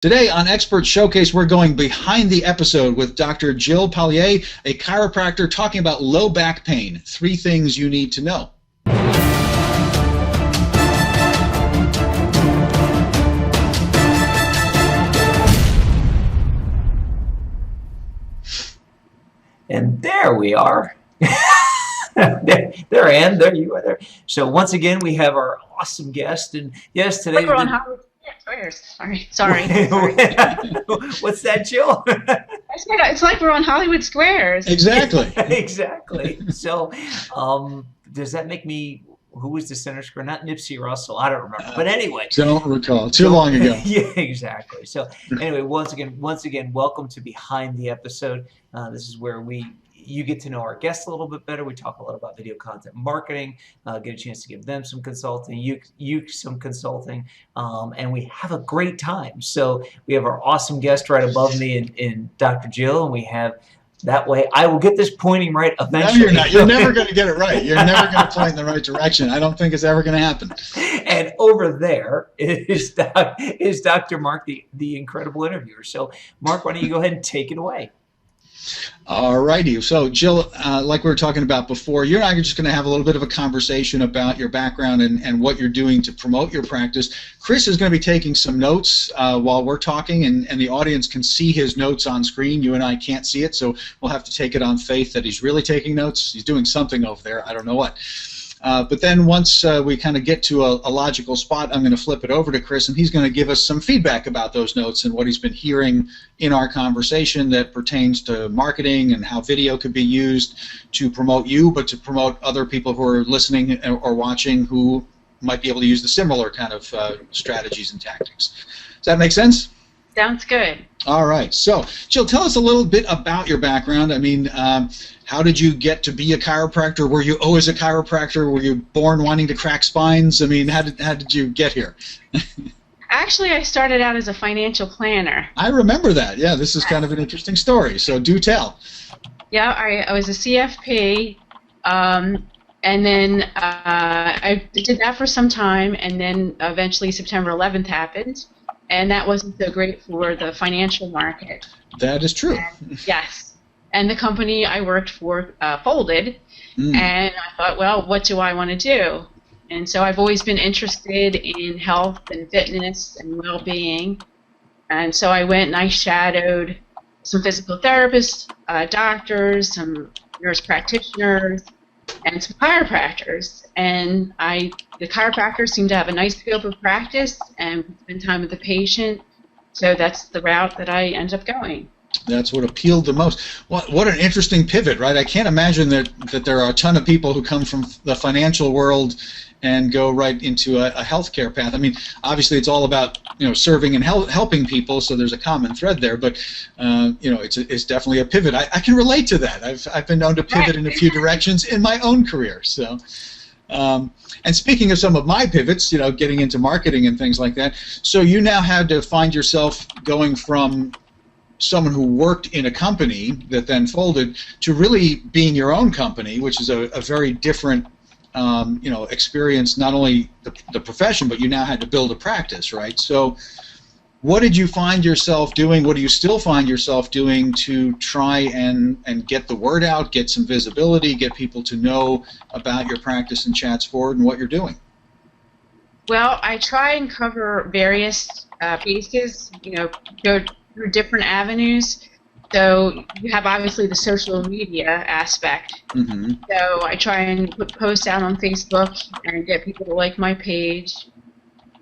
Today on Expert Showcase, we're going behind the episode with Dr. Jill Pagliei, a chiropractor, talking about low back pain. 3 things you need to know. And there we are. there, Ann. There you are. There. So once again, we have our awesome guest, and yes, today. Sorry. What's that, Jill? It's like we're on Hollywood Squares. Exactly. Exactly. So, does that make me? Who was the center square? Not Nipsey Russell. I don't remember. But anyway. Don't recall. Too long ago. Yeah, exactly. So anyway, once again, welcome to Behind the Episode. This is where you get to know our guests a little bit better. We talk a lot about video content marketing, get a chance to give them some consulting, you some consulting, and we have a great time. So we have our awesome guest right above me in Dr. Jill, and we have that way. I will get this pointing right eventually. No, you're not. You're never going to get it right. You're never going to point in the right direction. I don't think it's ever going to happen. And over there is Dr. Mark, the incredible interviewer. So, Mark, why don't you go ahead and take it away? All righty. So, Jill, like we were talking about before, you and I are just going to have a little bit of a conversation about your background and what you're doing to promote your practice. Chris is going to be taking some notes while we're talking, and the audience can see his notes on screen. You and I can't see it, so we'll have to take it on faith that he's really taking notes. He's doing something over there. I don't know what. But then once we kind of get to a logical spot, I'm going to flip it over to Chris, and he's going to give us some feedback about those notes and what he's been hearing in our conversation that pertains to marketing and how video could be used to promote you, but to promote other people who are listening or watching who might be able to use the similar kind of strategies and tactics. Does that make sense? Sounds good. All right. So, Jill, tell us a little bit about your background. I mean, how did you get to be a chiropractor? Were you always a chiropractor? Were you born wanting to crack spines? I mean, how did you get here? Actually, I started out as a financial planner. I remember that. Yeah, this is kind of an interesting story. So do tell. Yeah, I was a CFP, and then I did that for some time, and then eventually September 11th happened. And that wasn't so great for the financial market. That is true. Yes. And the company I worked for folded, and I thought, well, what do I want to do? And so I've always been interested in health and fitness and well-being. And so I went and I shadowed some physical therapists, doctors, some nurse practitioners, and some chiropractors. And the chiropractors seem to have a nice scope of practice and spend time with the patient. So that's the route that I ended up going. That's what appealed the most. What an interesting pivot, right? I can't imagine that there are a ton of people who come from the financial world and go right into a healthcare path. I mean, obviously it's all about serving and helping people, so there's a common thread there. But it's definitely a pivot. I can relate to that. I've been known to pivot in a few directions in my own career. So, and speaking of some of my pivots, getting into marketing and things like that. So you now had to find yourself going from someone who worked in a company that then folded to really being your own company, which is a very different experience, not only the profession, but you now had to build a practice, right? So what did you find yourself doing? What do you still find yourself doing to try and get the word out, get some visibility, get people to know about your practice and Chats Forward and what you're doing? Well, I try and cover various bases, go through different avenues. So you have obviously the social media aspect. Mm-hmm. So I try and put posts out on Facebook and get people to like my page.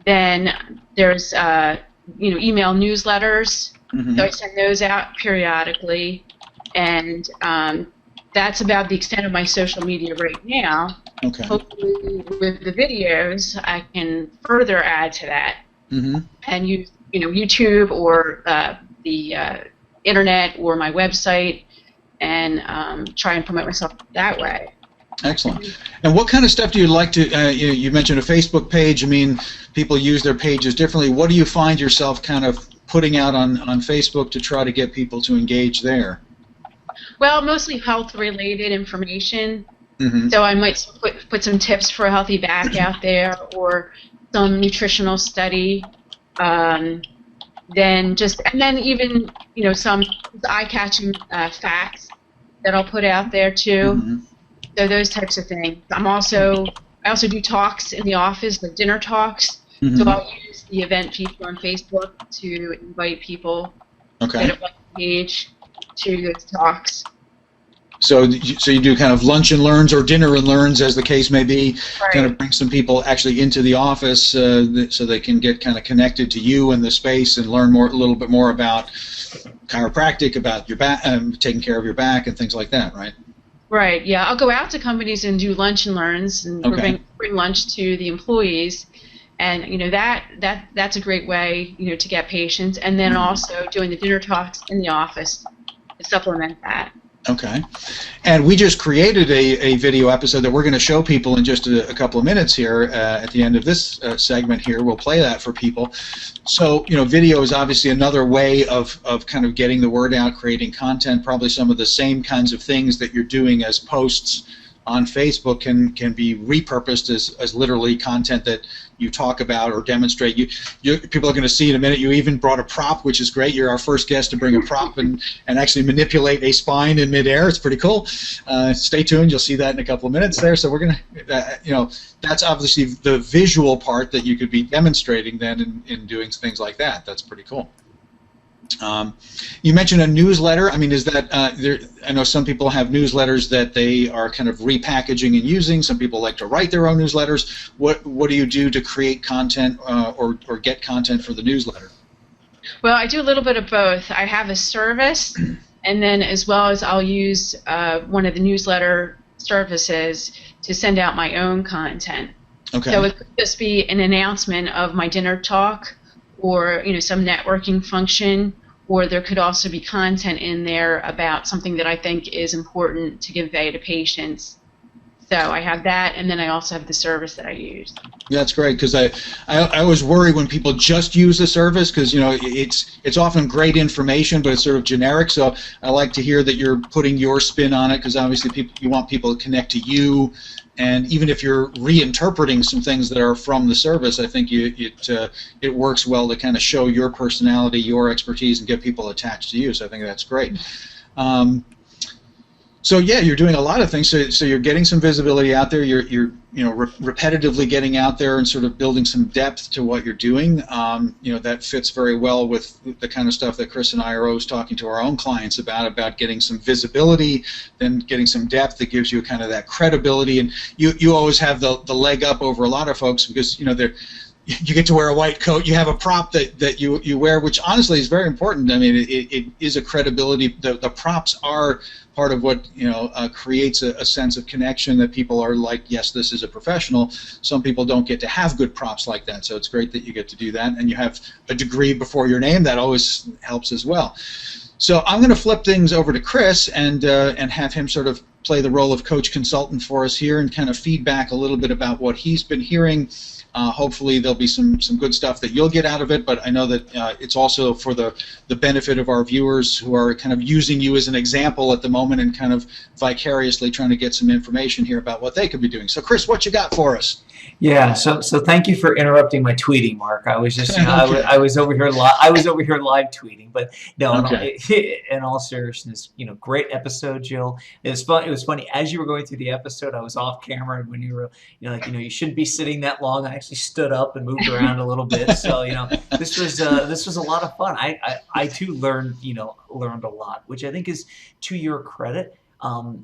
Then there's email newsletters. Mm-hmm. So I send those out periodically, and that's about the extent of my social media right now. Okay. Hopefully with the videos I can further add to that. Mm-hmm. And use YouTube or the internet or my website, and try and promote myself that way. Excellent. And what kind of stuff do you like to, you mentioned a Facebook page. I mean, people use their pages differently. What do you find yourself kind of putting out on Facebook to try to get people to engage there? Well, mostly health-related information. Mm-hmm. So I might put some tips for a healthy back out there, or some nutritional study. then even some eye-catching facts that I'll put out there too. Mm-hmm. So those types of things. I also do talks in the office, like dinner talks. Mm-hmm. So I'll use the event feature on Facebook to invite people Okay. that have page to those talks. So you do kind of lunch and learns or dinner and learns, as the case may be, Right. kind of bring some people actually into the office so they can get kind of connected to you and the space and learn a little bit more about chiropractic, about your back, taking care of your back and things like that, right? Right. Yeah, I'll go out to companies and do lunch and learns and bring lunch to the employees, and that's a great way to get patients, and then also doing the dinner talks in the office to supplement that. Okay. And we just created a video episode that we're going to show people in just a couple of minutes here at the end of this segment here. We'll play that for people. So, video is obviously another way of kind of getting the word out, creating content. Probably some of the same kinds of things that you're doing as posts on Facebook can be repurposed as literally content that you talk about or demonstrate. People are going to see in a minute. You even brought a prop, which is great. You're our first guest to bring a prop and actually manipulate a spine in midair. It's pretty cool. Stay tuned. You'll see that in a couple of minutes there. So we're going to, that's obviously the visual part that you could be demonstrating then in doing things like that. That's pretty cool. You mentioned a newsletter. I mean, is that I know some people have newsletters that they are kind of repackaging and using. Some people like to write their own newsletters. What do you do to create content or get content for the newsletter? Well, I do a little bit of both. I have a service, and then as well as I'll use one of the newsletter services to send out my own content. Okay. So it could just be an announcement of my dinner talk, or some networking function, or there could also be content in there about something that I think is important to convey to patients. So I have that, and then I also have the service that I use. Yeah, that's great, because I always worry when people just use the service, because it's often great information, but it's sort of generic. So I like to hear that you're putting your spin on it, because obviously you want people to connect to you. And even if you're reinterpreting some things that are from the service, I think it works well to kind of show your personality, your expertise, and get people attached to you. So I think that's great. So yeah, you're doing a lot of things. So you're getting some visibility out there. You're repetitively getting out there and sort of building some depth to what you're doing. That fits very well with the kind of stuff that Chris and I are always talking to our own clients about getting some visibility, then getting some depth that gives you kind of that credibility. And you always have the leg up over a lot of folks, because you get to wear a white coat. You have a prop that you wear, which honestly is very important. I mean, it is a credibility. The props are part of what creates a sense of connection, that people are like, yes, this is a professional. Some people don't get to have good props like that, so it's great that you get to do that, and you have a degree before your name. That always helps as well. So I'm going to flip things over to Chris and have him sort of play the role of coach consultant for us here and kind of feedback a little bit about what he's been hearing. Hopefully there'll be some good stuff that you'll get out of it, but I know that it's also for the benefit of our viewers who are kind of using you as an example at the moment and kind of vicariously trying to get some information here about what they could be doing. So Chris, what you got for us? Yeah, so thank you for interrupting my tweeting, Mark. I was just, I was over here live tweeting, but no, in all seriousness, great episode, Jill. It was fun. It was funny as you were going through the episode. I was off camera, and when you were, you shouldn't be sitting that long. I actually stood up and moved around a little bit. So this was a lot of fun. I too learned a lot, which I think is to your credit.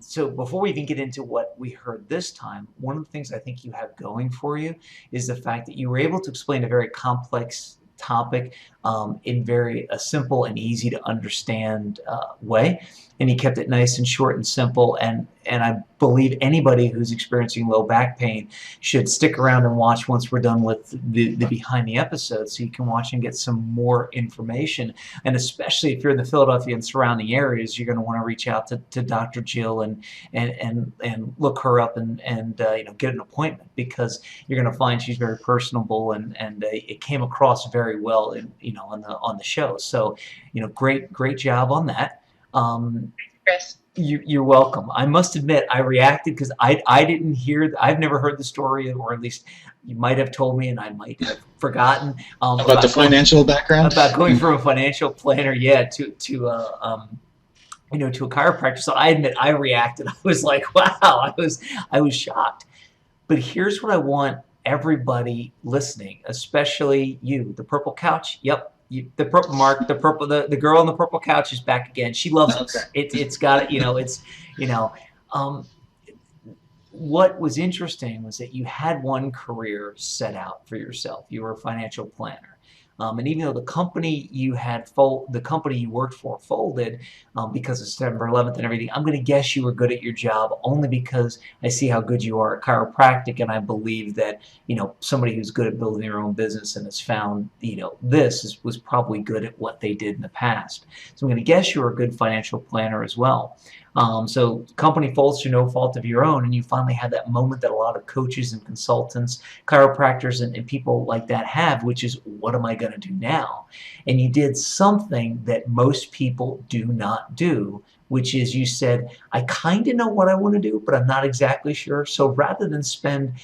So before we even get into what we heard this time, one of the things I think you have going for you is the fact that you were able to explain a very complex topic in very simple and easy to understand way, and you kept it nice and short and simple, and I believe anybody who's experiencing low back pain should stick around and watch once we're done with the behind the episode, so you can watch and get some more information. And especially if you're in the Philadelphia and surrounding areas, you're going to want to reach out to Dr. Jill and look her up and get an appointment, because you're going to find she's very personable, and it came across very well on the show. So great job on that. Chris. You're welcome. I must admit, I reacted because I didn't hear, I've never heard the story, or at least you might have told me and I might have forgotten, About the financial background? about going from a financial planner, yeah, to you know, to a chiropractor. So I admit I reacted. I was like, wow, I was shocked. But here's what I want everybody listening, especially you, the purple couch. Yep. The purple Mark, the girl on the purple couch is back again. She loves us. It's got it, you know, it's, you know, um, what was interesting was that you had one career set out for yourself. You were a financial planner. And even though the company you had the company you worked for folded because of September 11th and everything, I'm going to guess you were good at your job only because I see how good you are at chiropractic, and I believe that, you know, somebody who's good at building their own business and has found, you know, was probably good at what they did in the past. So I'm going to guess you were a good financial planner as well. So company folds through no fault of your own, and you finally had that moment that a lot of coaches and consultants, chiropractors, and people like that have, which is, what am I going to do now? And you did something that most people do not do, which is you said, I kind of know what I want to do, but I'm not exactly sure. So rather than spend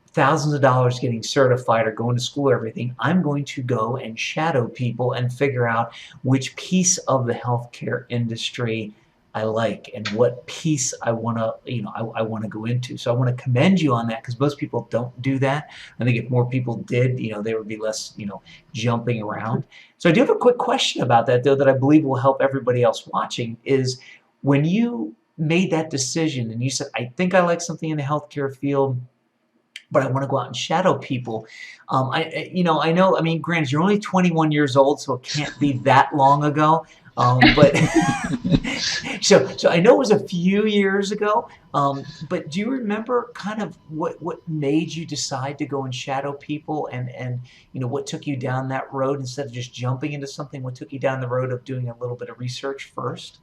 thousands of dollars getting certified or going to school or everything, I'm going to go and shadow people and figure out which piece of the healthcare industry I like and what piece I want to, you know, I want to go into. So I want to commend you on that, because most people don't do that. I think if more people did, you know, there would be less, you know, jumping around. So I do have a quick question about that, though, that I believe will help everybody else watching, is when you made that decision and you said, I think I like something in the healthcare field, but I want to go out and shadow people. You know, I know, I mean, granted, you're only 21 years old, so it can't be that long ago. But so I know it was a few years ago, but do you remember kind of what made you decide to go and shadow people, and you know, what took you down that road instead of just jumping into something? What took you down the road of doing a little bit of research first?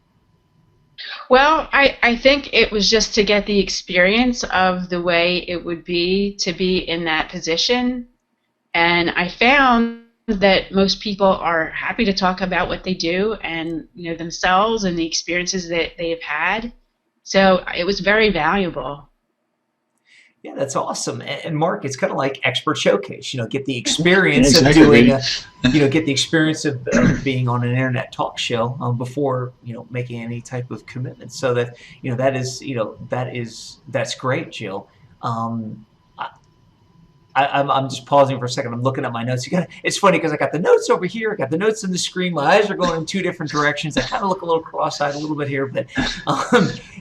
Well, I think it was just to get the experience of the way it would be to be in that position. And I found that most people are happy to talk about what they do and, you know, themselves and the experiences that they've had. So it was very valuable. Yeah, that's awesome. And Mark, it's kind of like expert showcase. You know, get the experience Exactly. of doing, you know, get the experience of being on an internet talk show before, you know, making any type of commitment. So that, you know, that is, you know, that's great, Jill. I'm just pausing for a second. I'm looking at my notes. It's funny because I got the notes over here. I got the notes on the screen. My eyes are going in two different directions. I kind of look a little cross-eyed a little bit here. But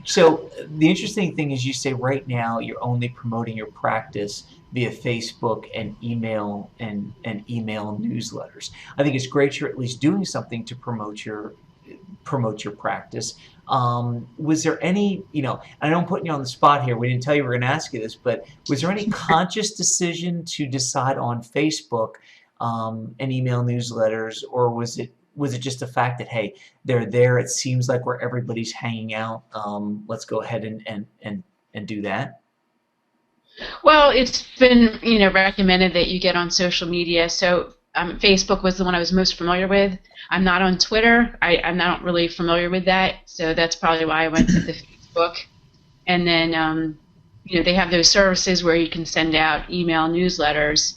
so the interesting thing is you say right now you're only promoting your practice via Facebook and email and email newsletters. I think it's great you're at least doing something to promote your practice. Was there any, you know, I know I'm putting you on the spot here, we didn't tell you we were going to ask you this, but was there any conscious decision to decide on Facebook and email newsletters, or was it just the fact that, hey, they're there, it seems like where everybody's hanging out, let's go ahead and do that? Well, it's been, you know, recommended that you get on social media. So Facebook was the one I was most familiar with. I'm not on Twitter. I'm not really familiar with that. So that's probably why I went to the Facebook. And then, you know, they have those services where you can send out email newsletters.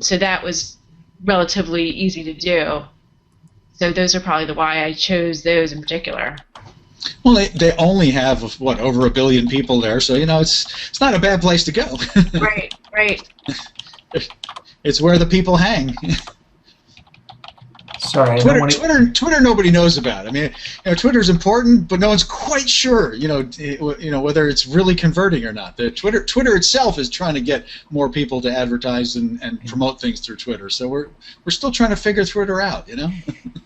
So that was relatively easy to do. So those are probably the why I chose those in particular. Well, they only have, what, over 1 billion people there, so, you know, it's not a bad place to go. Right, right. It's where the people hang. Sorry, Twitter, nobody knows about. I mean, you know, Twitter's important, but no one's quite sure, you know, whether it's really converting or not. Twitter itself is trying to get more people to advertise and promote things through Twitter. So we're still trying to figure Twitter out, you know.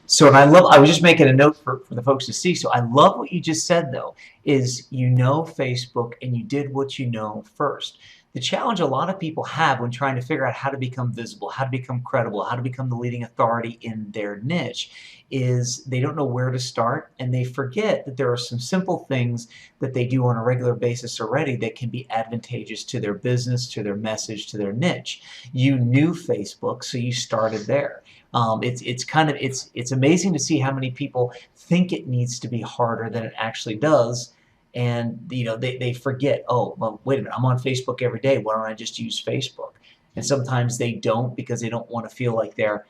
So, and I was just making a note for the folks to see. So I love what you just said, though, is you know Facebook and you did what you know first. The challenge a lot of people have when trying to figure out how to become visible, how to become credible, how to become the leading authority in their niche is they don't know where to start, and they forget that there are some simple things that they do on a regular basis already that can be advantageous to their business, to their message, to their niche. You knew Facebook, so you started there. It's amazing to see how many people think it needs to be harder than it actually does. And they forget, oh, well, wait a minute, I'm on Facebook every day. Why don't I just use Facebook? And sometimes they don't, because they don't want to feel like they're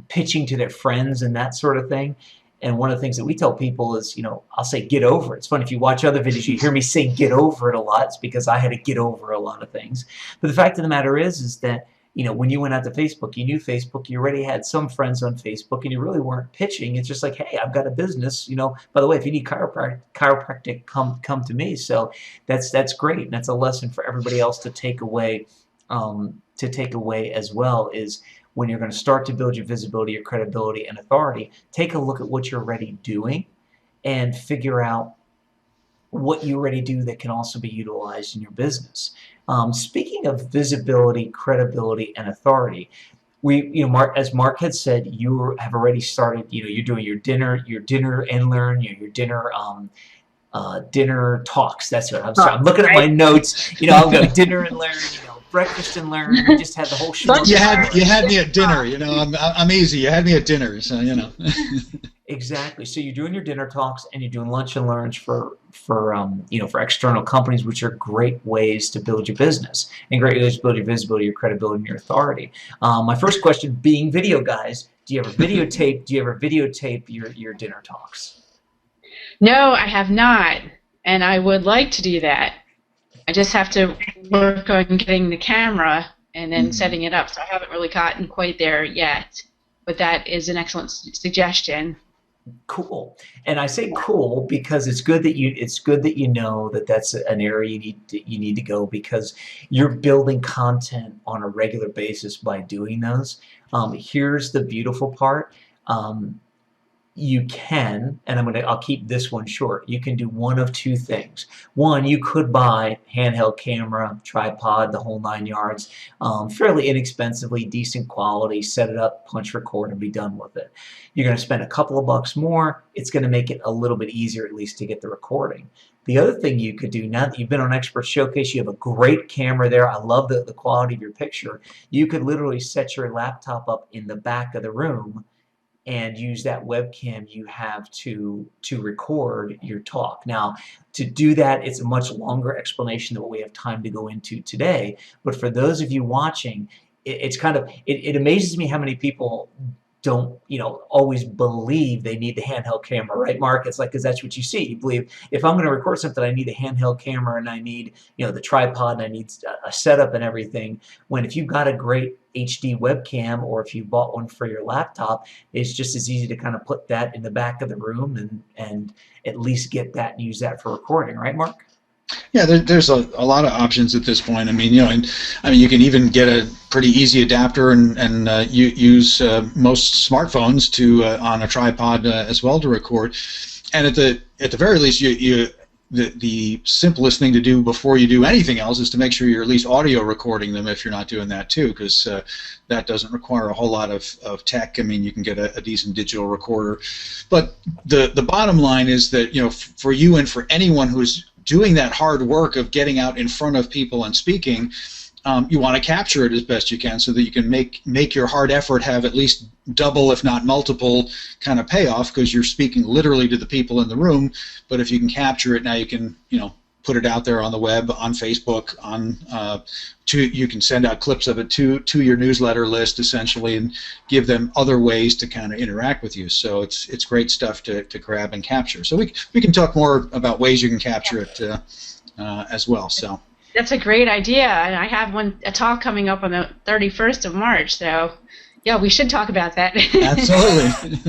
pitching to their friends and that sort of thing. And one of the things that we tell people is, I'll say get over it. It's funny, if you watch other videos, you hear me say get over it a lot. It's because I had to get over a lot of things. But the fact of the matter is that when you went out to Facebook, you knew Facebook, you already had some friends on Facebook, and you really weren't pitching. It's just like, hey, I've got a business, by the way, if you need chiropractic, come to me. So that's great. And that's a lesson for everybody else to take away as well, is when you're going to start to build your visibility, your credibility, and authority, take a look at what you're already doing and figure out what you already do that can also be utilized in your business. Speaking of visibility, credibility, and authority, as Mark had said, you have already started. You're doing your dinner and learn, your dinner talks. That's what I'm looking at my notes. I'm going dinner and learn. Breakfast and learn. You just had the whole show. You had me at dinner. I'm easy. You had me at dinner, so Exactly. So you're doing your dinner talks and you're doing lunch and learns for external companies, which are great ways to build your business and great ways to build your visibility, your credibility, and your authority. My first question, being video guys, do you ever videotape your dinner talks? No, I have not, and I would like to do that. I just have to work on getting the camera and then setting it up. So I haven't really gotten quite there yet, but that is an excellent suggestion. Cool. And I say cool because it's good that you know that that's an area you need to go, because you're building content on a regular basis by doing those. Here's the beautiful part. You can, and I'll keep this one short, you can do one of two things. One, you could buy handheld camera, tripod, the whole 9 yards, fairly inexpensively, decent quality, set it up, punch record, and be done with it. You're going to spend a couple of bucks more. It's going to make it a little bit easier, at least, to get the recording. The other thing you could do, now that you've been on Expert Showcase, you have a great camera there. I love the quality of your picture. You could literally set your laptop up in the back of the room and use that webcam you have to record your talk. Now, to do that, it's a much longer explanation than what we have time to go into today. But for those of you watching, it amazes me how many people don't always believe they need the handheld camera, right, Mark? It's like, because that's what you see. You believe, if I'm going to record something, I need a handheld camera and I need the tripod and I need a setup and everything. When if you've got a great HD webcam, or if you bought one for your laptop, it's just as easy to kind of put that in the back of the room and at least get that and use that for recording, right, Mark? Yeah, there's a lot of options at this point. You can even get a pretty easy adapter and use most smartphones to on a tripod as well to record. And at the very least, the simplest thing to do before you do anything else is to make sure you're at least audio recording them, if you're not doing that too, because that doesn't require a whole lot of tech. You can get a decent digital recorder. But the bottom line is that for you and for anyone who's doing that hard work of getting out in front of people and speaking, you want to capture it as best you can so that you can make your hard effort have at least double, if not multiple, kind of payoff, because you're speaking literally to the people in the room. But if you can capture it, now you can put it out there on the web, on Facebook, you can send out clips of it to your newsletter list, essentially, and give them other ways to kind of interact with you. So it's great stuff to grab and capture. So we can talk more about ways you can capture it as well. So that's a great idea, and I have a talk coming up on the 31st of March. So yeah, we should talk about that. Absolutely.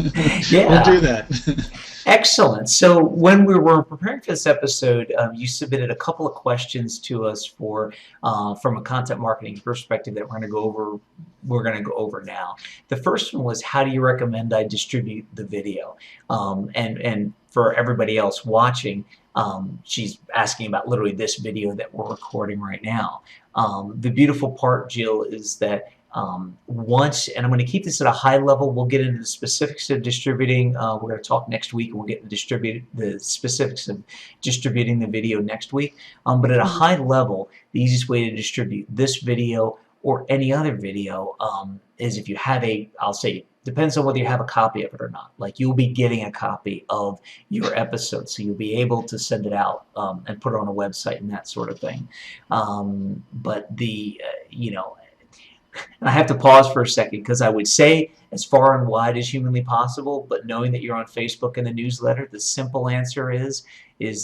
Yeah. We'll do that. Excellent. So when we were preparing for this episode, you submitted a couple of questions to us from a content marketing perspective that we're going to go over now. The first one was, how do you recommend I distribute the video? And for everybody else watching, she's asking about literally this video that we're recording right now. The beautiful part, Jill, is that once, and I'm going to keep this at a high level, we'll get into the specifics of distributing. We're going to talk next week, and we'll get into the specifics of distributing the video next week. But at a high level, the easiest way to distribute this video or any other video is if you have I'll say, depends on whether you have a copy of it or not. Like, you'll be getting a copy of your episode, so you'll be able to send it out and put it on a website and that sort of thing. But you know, I have to pause for a second, because I would say as far and wide as humanly possible, but knowing that you're on Facebook and the newsletter, the simple answer is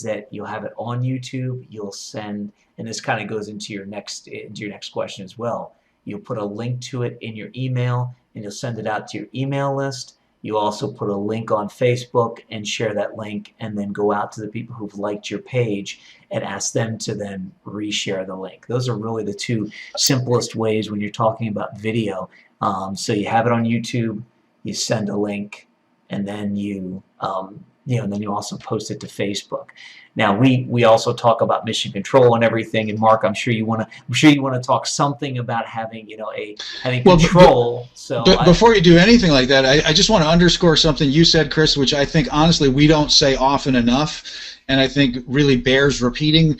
that you'll have it on YouTube. You'll send, and this kind of goes into your next question as well. You'll put a link to it in your email, and you'll send it out to your email list. You also put a link on Facebook and share that link, and then go out to the people who've liked your page and ask them to then reshare the link. Those are really the two simplest ways when you're talking about video. So you have it on YouTube, you send a link, and then you and then you also post it to Facebook. Now we also talk about mission control and everything. And Mark, I'm sure you want to talk something about having having control. But before you do anything like that, I just want to underscore something you said, Chris, which I think honestly we don't say often enough, and I think really bears repeating,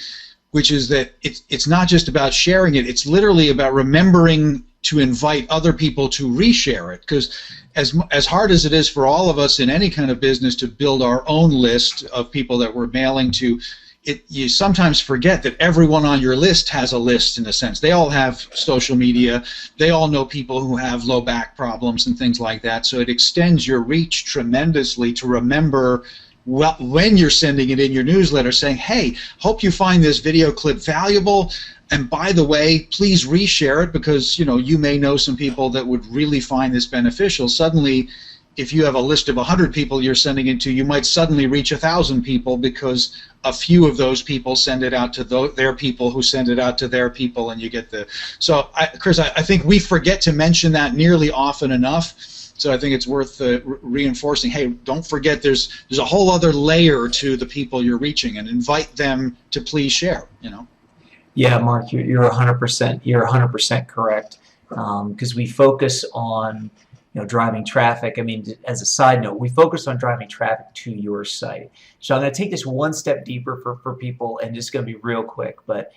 which is that it's not just about sharing it. It's literally about remembering to invite other people to reshare it, because as hard as it is for all of us in any kind of business to build our own list of people that we're mailing to, you sometimes forget that everyone on your list has a list in a sense. They all have social media. They all know people who have low back problems and things like that. So it extends your reach tremendously to remember, well, when you're sending it in your newsletter, saying, hey, hope you find this video clip valuable, and by the way, please reshare it, because you may know some people that would really find this beneficial. Suddenly, if you have a list of 100 people you're sending it to, you might suddenly reach 1,000 people, because a few of those people send it out to their people who send it out to their people, and you get the... So, Chris, I think we forget to mention that nearly often enough. So I think it's worth reinforcing, hey, don't forget there's a whole other layer to the people you're reaching, and invite them to please share, Yeah, Mark, you're 100% correct, because we focus on driving traffic. I mean, as a side note, we focus on driving traffic to your site. So I'm going to take this one step deeper for people, and just going to be real quick, but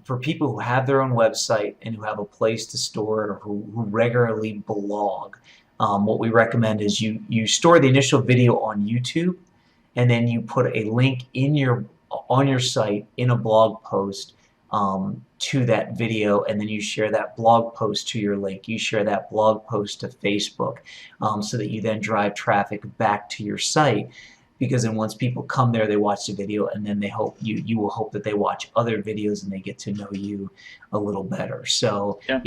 for people who have their own website and who have a place to store it, or who regularly blog, what we recommend is you store the initial video on YouTube, and then you put a link on your site in a blog post to that video, and then you share that blog post to your link. You share that blog post to Facebook, so that you then drive traffic back to your site, because then once people come there, they watch the video, and then you will hope that they watch other videos and they get to know you a little better. So yeah.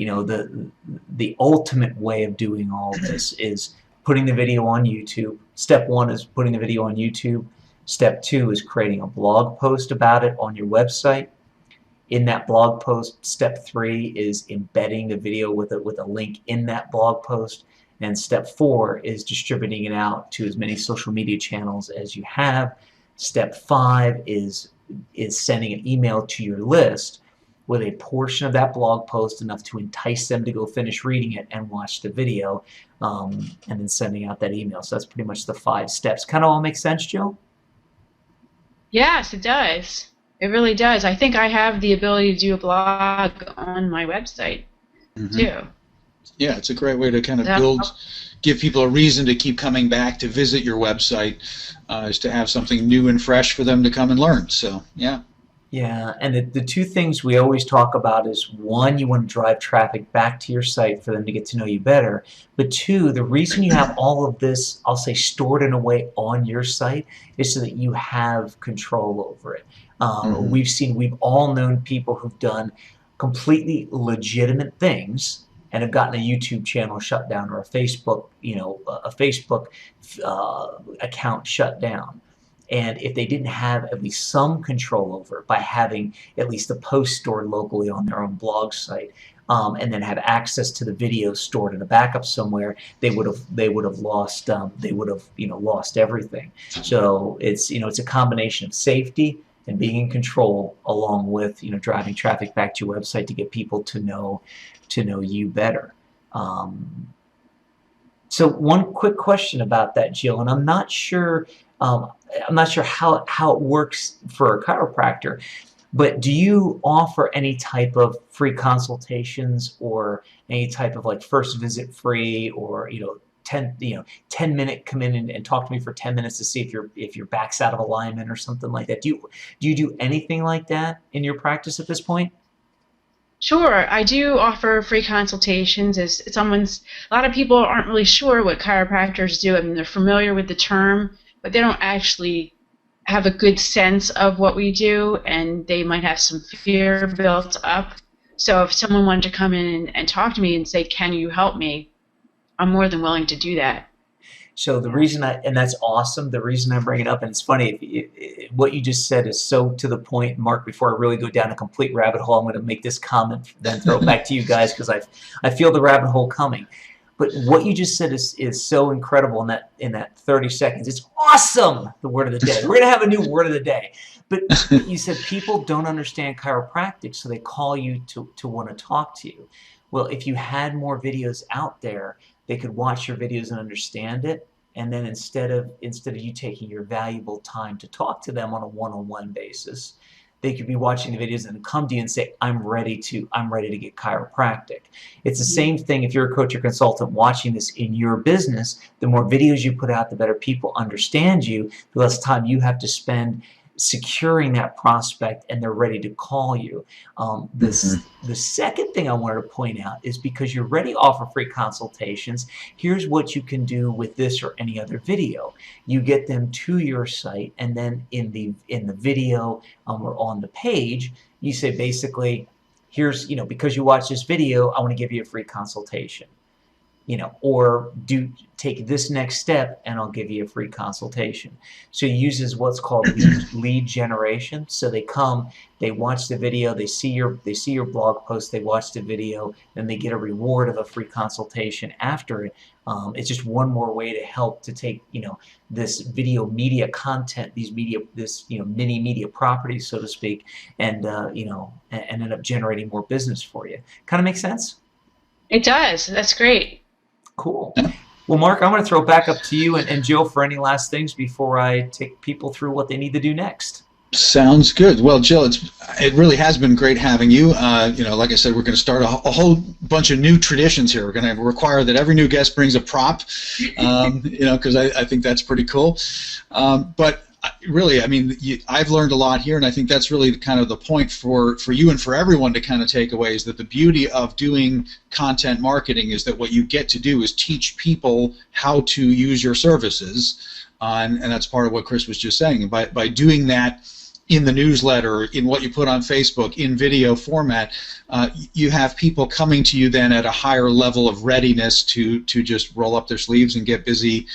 The ultimate way of doing all this is putting the video on YouTube. Step one is putting the video on YouTube. Step two is creating a blog post about it on your website. In that blog post, step three is embedding the video with a link in that blog post. And step four is distributing it out to as many social media channels as you have. Step five is sending an email to your list with a portion of that blog post enough to entice them to go finish reading it and watch the video, and then sending out that email. So that's pretty much the 5 steps. Kind of all make sense, Jill? Yes, it does. It really does. I think I have the ability to do a blog on my website, too. Yeah, it's a great way to kind of give people a reason to keep coming back to visit your website, is to have something new and fresh for them to come and learn. So, yeah. Yeah, and the two things we always talk about is, one, you want to drive traffic back to your site for them to get to know you better. But two, the reason you have all of this, I'll say, stored in a way on your site is so that you have control over it. We've all known people who've done completely legitimate things and have gotten a YouTube channel shut down, or a Facebook, account shut down. And if they didn't have at least some control over it by having at least the post stored locally on their own blog site, and then have access to the video stored in a backup somewhere, they would have lost lost everything. So it's a combination of safety and being in control, along with driving traffic back to your website to get people to know you better. So one quick question about that, Jill, and I'm not sure how it works for a chiropractor, But do you offer any type of free consultations or any type of like first visit free, or 10-minute come in and talk to me for 10 minutes to see if your back's out of alignment or something like that? Do you do anything like that in your practice at this point? Sure, I do offer free consultations. As a lot of people aren't really sure what chiropractors do. I mean, they're familiar with the term, but they don't actually have a good sense of what we do, and they might have some fear built up. So if someone wanted to come in and talk to me and say, "Can you help me?" I'm more than willing to do that. So the reason and that's awesome, the reason I bring it up, and it's funny, what you just said is so to the point, Mark. Before I really go down a complete rabbit hole, I'm going to make this comment, then throw it back to you guys, because I feel the rabbit hole coming. But what you just said is so incredible in that 30 seconds. It's awesome, the word of the day. We're going to have a new word of the day. But you said people don't understand chiropractic, so they call you to want to talk to you. Well, if you had more videos out there, they could watch your videos and understand it, and then instead of you taking your valuable time to talk to them on a one-on-one basis, they could be watching the videos and come to you and say, I'm ready to get chiropractic. It's the same thing if you're a coach or consultant watching this in your business. The more videos you put out, the better people understand you, the less time you have to spend securing that prospect, and they're ready to call you. The second thing I wanted to point out is, because you're ready to offer free consultations, here's what you can do with this or any other video. You get them to your site, and then in the video or on the page, you say basically, here's, because you watch this video, I want to give you a free consultation. Or take this next step and I'll give you a free consultation. So he uses what's called lead generation. So they come, they watch the video, they see your blog post, they watch the video, then they get a reward of a free consultation after it. It's just one more way to help to take this video media content, this mini media properties, so to speak, and and end up generating more business for you. Kind of makes sense? It does. That's great. Cool. Well, Mark, I'm going to throw it back up to you and Jill for any last things before I take people through what they need to do next. Sounds good. Well, Jill, it really has been great having you. Like I said, we're going to start a whole bunch of new traditions here. We're going to require that every new guest brings a prop, because I think that's pretty cool. But really, I mean, I've learned a lot here, and I think that's really kind of the point for you and for everyone to kind of take away, is that the beauty of doing content marketing is that what you get to do is teach people how to use your services, and that's part of what Chris was just saying. By doing that in the newsletter, in what you put on Facebook, in video format, you have people coming to you then at a higher level of readiness to just roll up their sleeves and get busy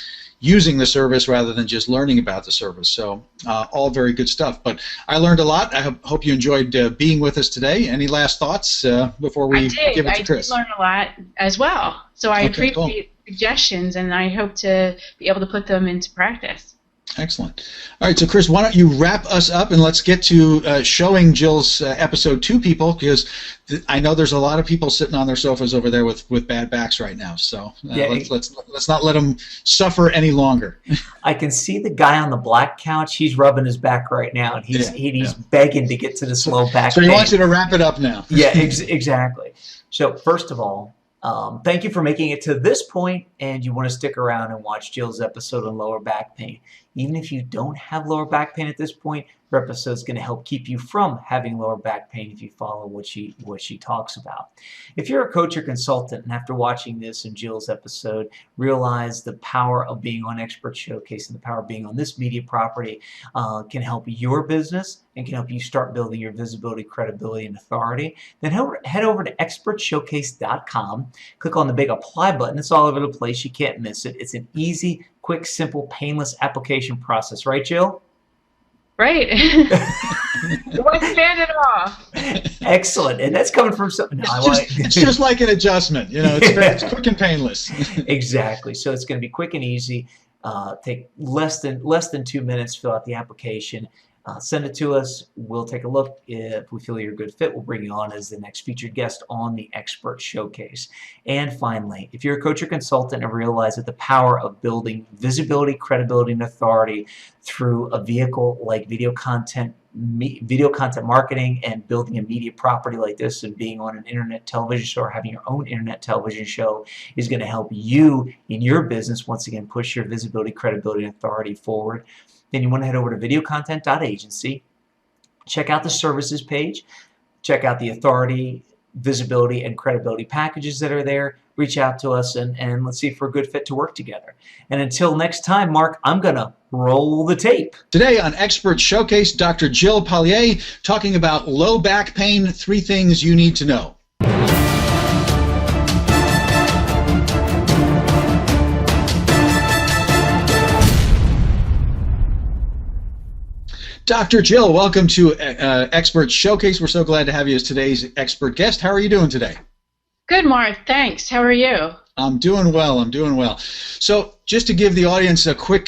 using the service rather than just learning about the service. So all very good stuff. But I learned a lot. I hope you enjoyed being with us today. Any last thoughts before we give it to Chris? I did learn a lot as well. So I appreciate suggestions, and I hope to be able to put them into practice. Excellent. All right, so Chris, why don't you wrap us up, and let's get to showing Jill's episode to people, because I know there's a lot of people sitting on their sofas over there with bad backs right now. So let's not let them suffer any longer. I can see the guy on the black couch. He's rubbing his back right now, and he's begging to get to the slow back. So he wants you to wrap it up now. Yeah, exactly. So first of all, thank you for making it to this point, and you want to stick around and watch Jill's episode on lower back pain. Even if you don't have lower back pain at this point, her episode is going to help keep you from having lower back pain if you follow what she talks about. If you're a coach or consultant, and after watching this and Jill's episode, realize the power of being on Expert Showcase and the power of being on this media property can help your business and can help you start building your visibility, credibility, and authority, then head over to expertshowcase.com. Click on the big apply button. It's all over the place. You can't miss it. It's an easy, quick, simple, painless application process. Right, Jill? Right. One stand off. Excellent. And that's coming from something. It's just like an adjustment. It's quick and painless. Exactly. So it's going to be quick and easy. Take less than 2 minutes, fill out the application. Send it to us. We'll take a look. If we feel you're a good fit, we'll bring you on as the next featured guest on the Expert Showcase. And finally, if you're a coach or consultant and realize that the power of building visibility, credibility, and authority through a vehicle like video content video content marketing and building a media property like this and being on an internet television show or having your own internet television show is going to help you in your business, once again, push your visibility, credibility, and authority forward. Then you want to head over to VideoContent.Agency, check out the services page, check out the authority, visibility, and credibility packages that are there. Reach out to us and let's see if we're a good fit to work together. And until next time, Mark, I'm going to roll the tape. Today on Expert Showcase, Dr. Jill Pagliei talking about low back pain, 3 things you need to know. Dr. Jill, welcome to Expert Showcase. We're so glad to have you as today's expert guest. How are you doing today? Good, Mark. Thanks. How are you? I'm doing well. I'm doing well. So just to give the audience a quick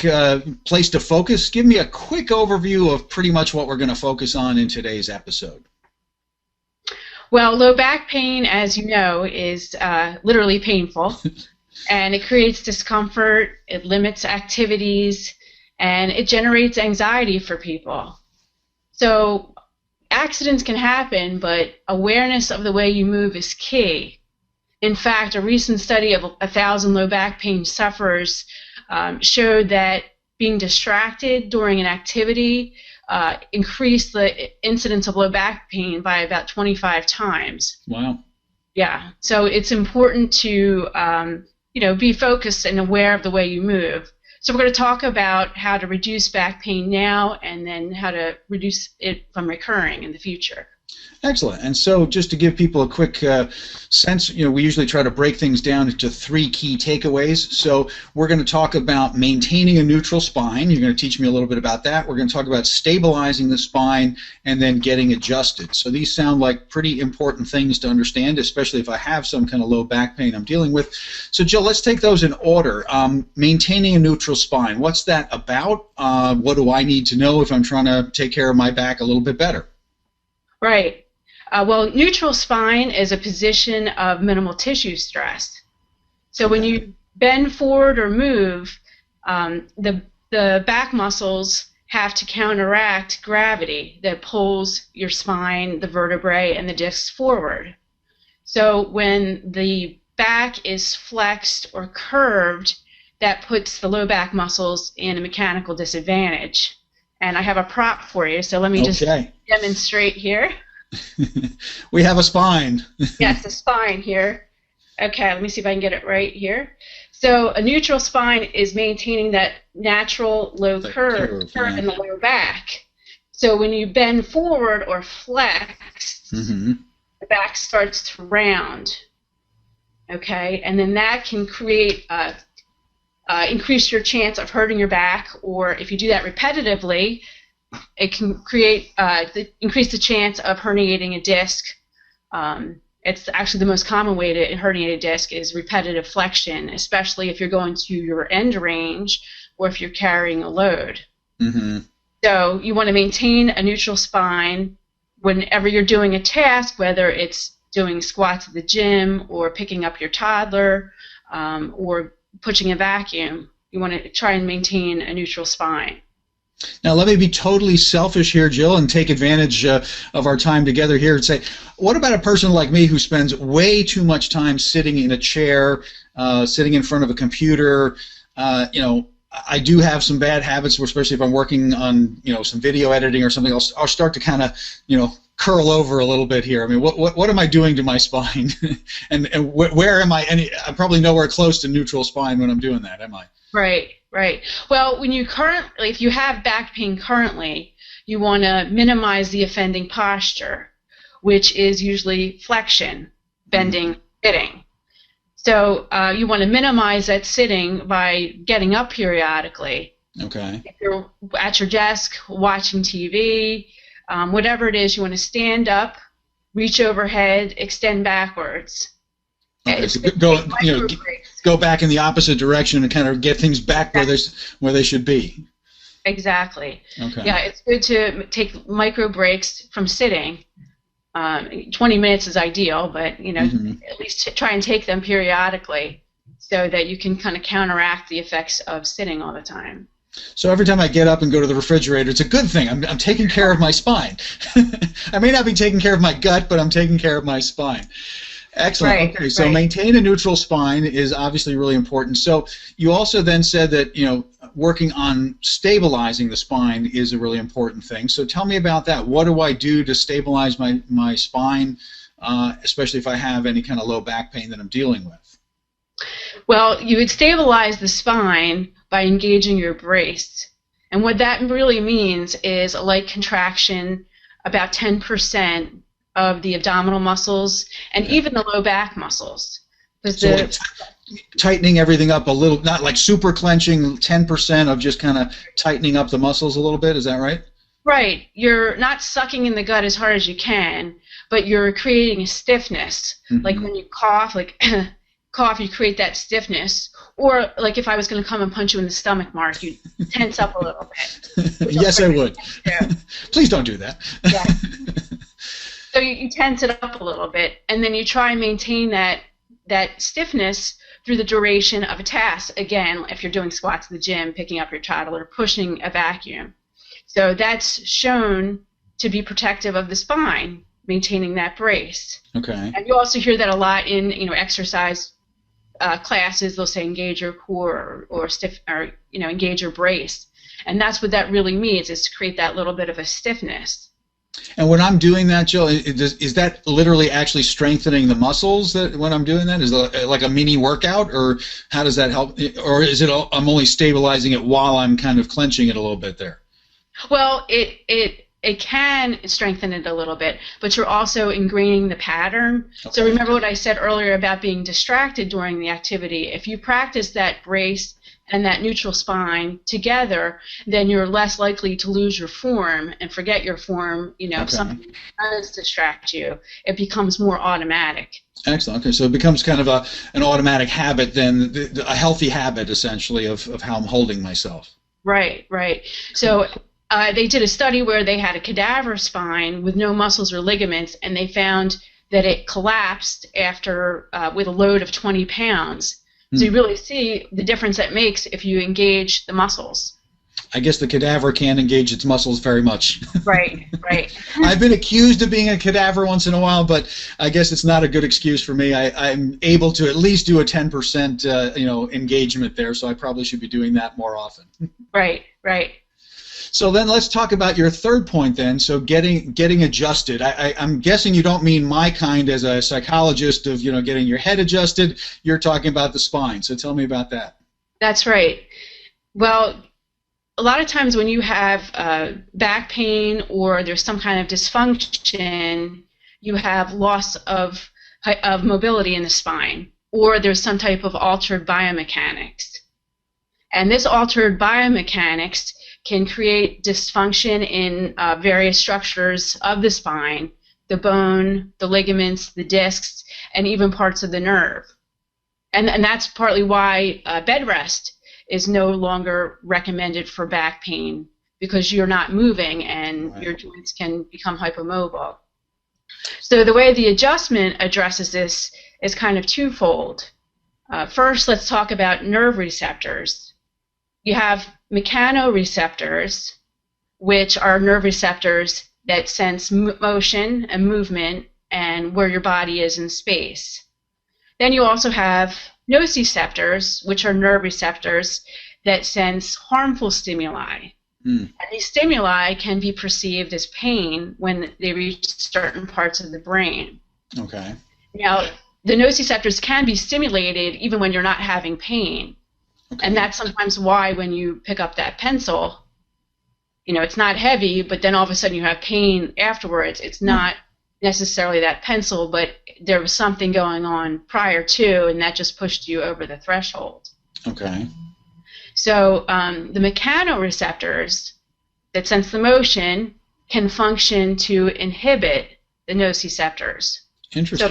place to focus, give me a quick overview of pretty much what we're going to focus on in today's episode. Well, low back pain, as you know, is literally painful, and it creates discomfort, it limits activities, and it generates anxiety for people. So accidents can happen, but awareness of the way you move is key. In fact, a recent study of 1,000 low back pain sufferers showed that being distracted during an activity increased the incidence of low back pain by about 25 times. Wow. Yeah, so it's important to be focused and aware of the way you move. So we're going to talk about how to reduce back pain now and then how to reduce it from recurring in the future. Excellent. And so just to give people a quick sense, we usually try to break things down into 3 key takeaways. So we're going to talk about maintaining a neutral spine. You're going to teach me a little bit about that. We're going to talk about stabilizing the spine and then getting adjusted. So these sound like pretty important things to understand, especially if I have some kind of low back pain I'm dealing with. So Jill, let's take those in order. Maintaining a neutral spine. What's that about? What do I need to know if I'm trying to take care of my back a little bit better? Right. Well, neutral spine is a position of minimal tissue stress. So when you bend forward or move, the back muscles have to counteract gravity that pulls your spine, the vertebrae, and the discs forward. So when the back is flexed or curved, that puts the low back muscles in a mechanical disadvantage. And I have a prop for you, so let me just demonstrate here. We have a spine. Yes, a spine here. Okay, let me see if I can get it right here. So a neutral spine is maintaining that natural low curve in the lower back. So when you bend forward or flex, the back starts to round. Okay, and then that can create increase your chance of hurting your back, or if you do that repetitively, it can create increase the chance of herniating a disc. It's actually the most common way to herniate a disc is repetitive flexion, especially if you're going to your end range or if you're carrying a load. So you want to maintain a neutral spine whenever you're doing a task, whether it's doing squats at the gym or picking up your toddler or pushing a vacuum. You want to try and maintain a neutral spine. Now, let me be totally selfish here, Jill, and take advantage of our time together here and say, what about a person like me who spends way too much time sitting in a chair, sitting in front of a computer? I do have some bad habits, especially if I'm working on, some video editing or something. I'll start to kind of, curl over a little bit here. I mean, what am I doing to my spine? and where am I? I'm probably nowhere close to neutral spine when I'm doing that, am I? Right. Well, if you have back pain currently, you want to minimize the offending posture, which is usually flexion, bending, sitting. So you want to minimize that sitting by getting up periodically. Okay. If you're at your desk watching TV, whatever it is, you want to stand up, reach overhead, extend backwards. Okay, so go back in the opposite direction and kind of get things back where they should be. Exactly. Okay. Yeah, it's good to take micro breaks from sitting. 20 minutes is ideal, but at least try and take them periodically so that you can kind of counteract the effects of sitting all the time. So every time I get up and go to the refrigerator, it's a good thing. I'm taking care of my spine. I may not be taking care of my gut, but I'm taking care of my spine. Excellent. Right, Okay, so right. maintain a neutral spine is obviously really important. So you also then said that, you know, working on stabilizing the spine is a really important thing. So tell me about that. What do I do to stabilize my spine, especially if I have any kind of low back pain that I'm dealing with? Well, you would stabilize the spine by engaging your brace. And what that really means is a light contraction, about 10% of the abdominal muscles and even the low back muscles. So like tightening everything up a little, not like super clenching, 10% of just kind of tightening up the muscles a little bit, is that right? Right. You're not sucking in the gut as hard as you can, but you're creating a stiffness. Like when you cough, like cough, you create that stiffness. Or like if I was going to come and punch you in the stomach, Mark, you'd tense up a little bit. Yes, I would. Please don't do that. Yeah. So you tense it up a little bit, and then you try and maintain that stiffness through the duration of a task. Again, if you're doing squats in the gym, picking up your child, or pushing a vacuum. So that's shown to be protective of the spine, maintaining that brace. Okay. And you also hear that a lot in exercise classes. They'll say engage your core or stiff, or engage your brace, and that's what that really means, is to create that little bit of a stiffness. And when I'm doing that, Jill, is that literally actually strengthening the muscles that when I'm doing that? Is it like a mini workout, or how does that help? Or is it I'm only stabilizing it while I'm kind of clenching it a little bit there? Well, it can strengthen it a little bit, but you're also ingraining the pattern. Okay. So remember what I said earlier about being distracted during the activity. If you practice that brace and that neutral spine together, then you're less likely to lose your form and forget your form. If something does distract you, it becomes more automatic. Excellent. Okay, so it becomes kind of an automatic habit then, a healthy habit essentially of how I'm holding myself. Right, right. So they did a study where they had a cadaver spine with no muscles or ligaments, and they found that it collapsed after with a load of 20 pounds. So you really see the difference that makes if you engage the muscles. I guess the cadaver can't engage its muscles very much. Right, right. I've been accused of being a cadaver once in a while, but I guess it's not a good excuse for me. I'm able to at least do a 10% engagement there, so I probably should be doing that more often. Right, right. So then let's talk about your third point then, so getting adjusted. I'm guessing you don't mean my kind as a psychologist of getting your head adjusted. You're talking about the spine, so tell me about that. That's right. Well, a lot of times when you have back pain or there's some kind of dysfunction, you have loss of mobility in the spine, or there's some type of altered biomechanics. And this altered biomechanics can create dysfunction in various structures of the spine, the bone, the ligaments, the discs, and even parts of the nerve. And that's partly why bed rest is no longer recommended for back pain, because you're not moving and your joints can become hypomobile. So the way the adjustment addresses this is kind of twofold. First, let's talk about nerve receptors. You have mechanoreceptors, which are nerve receptors that sense motion and movement and where your body is in space. Then you also have nociceptors, which are nerve receptors that sense harmful stimuli. And these stimuli can be perceived as pain when they reach certain parts of the brain. Okay. Now, the nociceptors can be stimulated even when you're not having pain. Okay. And that's sometimes why when you pick up that pencil, it's not heavy, but then all of a sudden you have pain afterwards. It's not necessarily that pencil, but there was something going on prior to, and that just pushed you over the threshold. Okay. So the mechanoreceptors that sense the motion can function to inhibit the nociceptors. Interesting.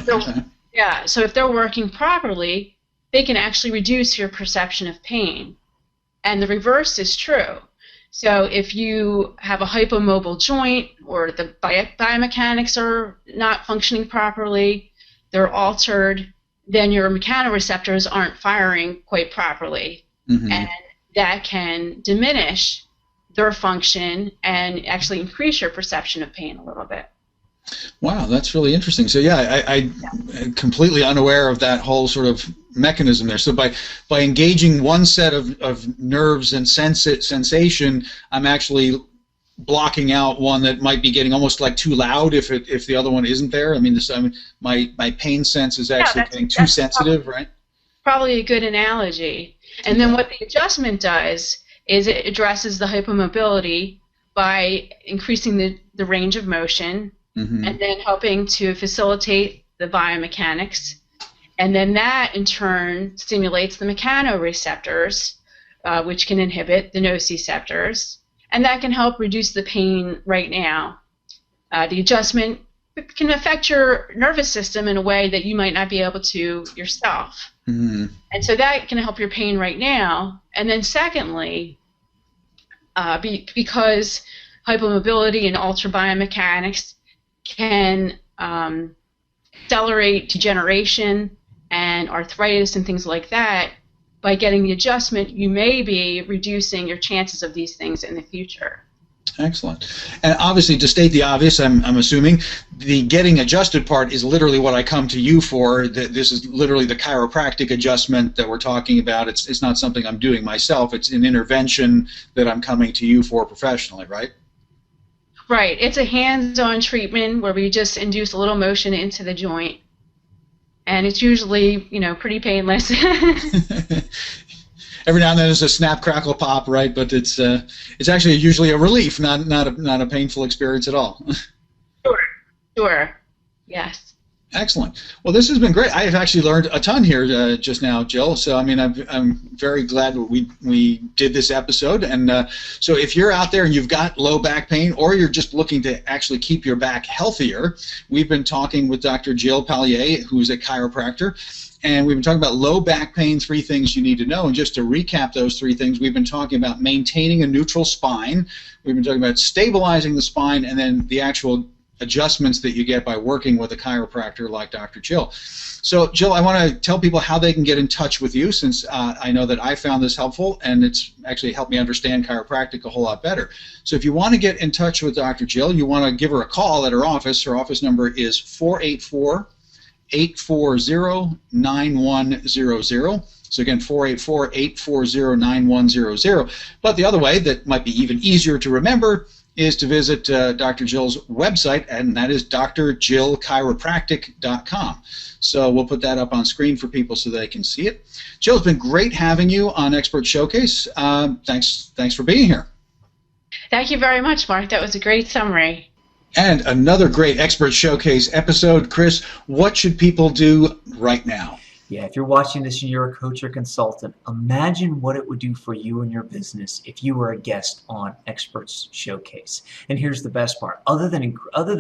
So if they're working properly, they can actually reduce your perception of pain. And the reverse is true. So if you have a hypomobile joint, or the biomechanics are not functioning properly, they're altered, then your mechanoreceptors aren't firing quite properly. And that can diminish their function and actually increase your perception of pain a little bit. Wow, that's really interesting. So yeah, I'm completely unaware of that whole sort of mechanism there. So by engaging one set of nerves and sensation, I'm actually blocking out one that might be getting almost like too loud if the other one isn't there. I mean, my pain sense is actually getting too sensitive, right? Probably a good analogy. And then what the adjustment does is it addresses the hypomobility by increasing the range of motion, and then helping to facilitate the biomechanics. And then that, in turn, stimulates the mechanoreceptors, which can inhibit the nociceptors. And that can help reduce the pain right now. The adjustment can affect your nervous system in a way that you might not be able to yourself. And so that can help your pain right now. And then secondly, because hypomobility and altered biomechanics can accelerate degeneration and arthritis and things like that, by getting the adjustment, you may be reducing your chances of these things in the future. Excellent. And obviously, to state the obvious, I'm assuming the getting adjusted part is literally what I come to you for. This is literally the chiropractic adjustment that we're talking about. It's not something I'm doing myself. It's an intervention that I'm coming to you for professionally, right? Right. It's a hands-on treatment where we just induce a little motion into the joint. And it's usually, pretty painless. Every now and then there's a snap, crackle, pop, right? But it's actually usually a relief, not a painful experience at all. Sure. Yes. Excellent. Well, this has been great. I have actually learned a ton here just now, Jill. So, I mean, I'm very glad we did this episode. And so if you're out there and you've got low back pain, or you're just looking to actually keep your back healthier, we've been talking with Dr. Jill Pagliei, who's a chiropractor. And we've been talking about low back pain, 3 things you need to know. And just to recap those 3 things, we've been talking about maintaining a neutral spine. We've been talking about stabilizing the spine, and then the actual adjustments that you get by working with a chiropractor like Dr. Jill. So, Jill, I want to tell people how they can get in touch with you, since I know that I found this helpful, and it's actually helped me understand chiropractic a whole lot better. So if you want to get in touch with Dr. Jill, you want to give her a call at her office. Her office number is 484-840-9100. So again, 484-840-9100. But the other way that might be even easier to remember is to visit Dr. Jill's website, and that is drjillchiropractic.com. So we'll put that up on screen for people so they can see it. Jill, it's been great having you on Expert Showcase. Thanks for being here. Thank you very much, Mark. That was a great summary. And another great Expert Showcase episode. Chris, what should people do right now? Yeah, if you're watching this and you're a coach or consultant, imagine what it would do for you and your business if you were a guest on Experts Showcase. And here's the best part. Other than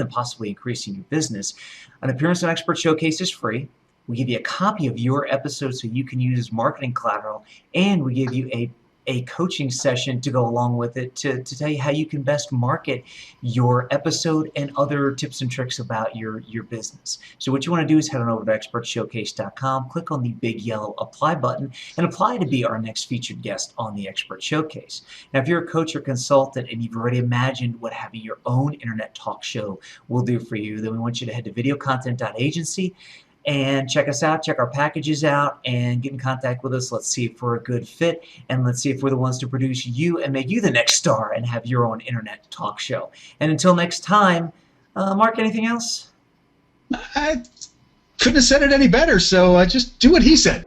possibly increasing your business, an appearance on Experts Showcase is free. We give you a copy of your episode so you can use as marketing collateral, and we give you a coaching session to go along with it to tell you how you can best market your episode and other tips and tricks about your business. So what you want to do is head on over to expertshowcase.com, click on the big yellow apply button, and apply to be our next featured guest on the Expert Showcase. Now, if you're a coach or consultant and you've already imagined what having your own internet talk show will do for you, then we want you to head to VideoContent.Agency and check us out, check our packages out, and get in contact with us. Let's see if we're a good fit, and let's see if we're the ones to produce you and make you the next star and have your own internet talk show. And until next time, Mark, anything else? I couldn't have said it any better, so just do what he said.